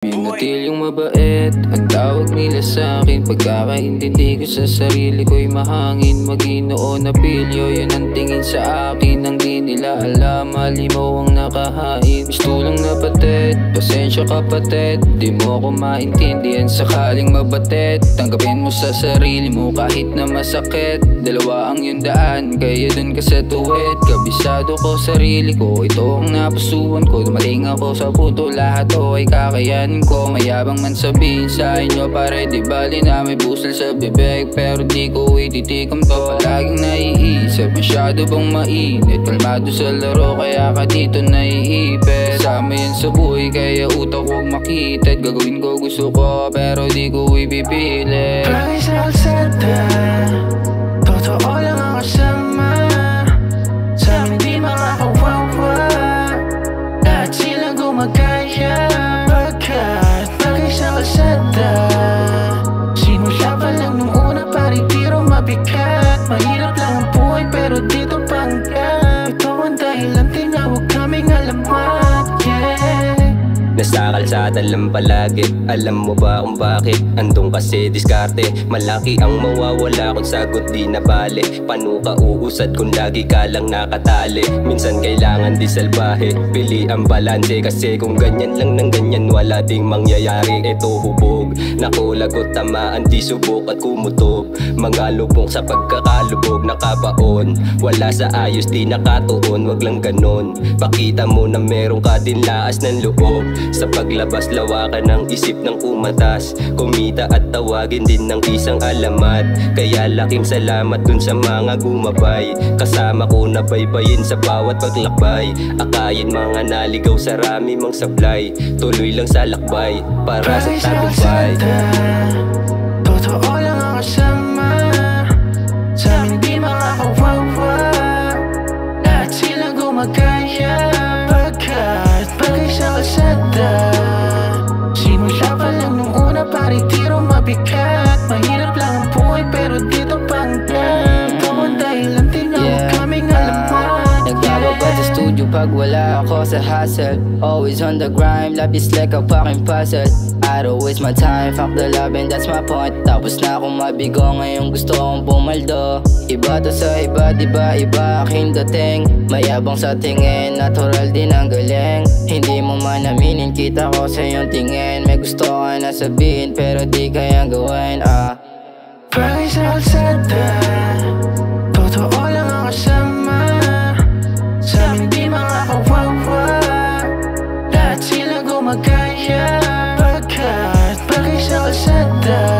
Binutilyong mabait ang tawag nila sa'kin. Pagkakaintindi ko sa sarili ko'y mahangin. Maginoo na pilyo, yun ang tingin sa akin. Ang di nila alam, halimaw ang nakahain. Gusto lang na patet, pasensya kapatid. Di mo ako maintindihan sakaling mabatet. Tanggapin mo sa sarili mo kahit na masakit. Dalawa ang yung daan, kaya dun ka sa tuwid. Kabisado ko sarili ko, ito ang napusuan ko. Dumating ako sa puto, lahat o ay kakayan ko. Mayabang man sabihin sa inyo, pare di bali na may busal sa bibig. Pero di ko ititikom to, palaging naiisip. Masyado bang mainit, kalmado sa laro, kaya ka dito naiipit. Sama yan sa buhay, kaya utak huwag makitid. Gagawin ko gusto ko, pero di ko ipipilit. Lagi sa kalsada, totoo lang ang kasama. Sa amin di makakawawa, lahat sila gumagaya. Bagay sa kalsada, simula pa lang nung una paritiro mabigat. Mahirap lang ang buhay pero dito pangkat. Ito ang dahilan tinawag kaming alamat, yeah. Nasa kalsada lang palagi, alam mo ba kung bakit? Andun kasi diskarte, malaki ang mawawala kung sagot di na bale. Paano ka uusad kung lagi ka lang nakatali? Minsan kailangan di salbahe, pili ang balanse. Kasi kung ganyan lang ng ganyan, wala ding mangyayari. Ito hubog, nakulagot tamaan, di subok at kumutob. Mga lubong sa pagkakalubog, nakabaon. Wala sa ayos, di nakatuon, wag lang ganon. Pakita mo na meron ka din laas ng loob. Sa paglabas, lawakan ng isip ng kumatas. Kumita at tawagin din ng isang alamat. Kaya laking salamat dun sa mga gumabay. Kasama ko na baybayin sa bawat paglakbay. Akayin mga naligaw sa rami mang sablay. Tuloy lang sa lakbay para sa tagumpay. Totoo lang ang kasama, sa amin di makakawawa, lahat sila gumagaya. Bagay sa kalsada, simula pa lang nung una paritiro mabigat. Mahirap lang ang buhay pero dito pangkat. Ito ang dahilan tinawag kaming alamat. Nagbababad sa studio pag wala ako sa hustle. Always on the grind, life is like a fucking puzzle. I don't waste my time, fuck the love and that's my point. Tapos na akong mabigo, ngayon gusto kong pumaldo. Iba to sa iba, diba iba aking dating. Mayabang sa tingin, natural din ang galing. Hindi mo man aminin, kita ko sa iyong tingin. May gusto ka na sabihin, pero di kayang gawin. Bagay sa kalsada, totoo lang ang kasama. Sa amin di makakawawa, lahat sila gumagaya. Bagay sa kalsada,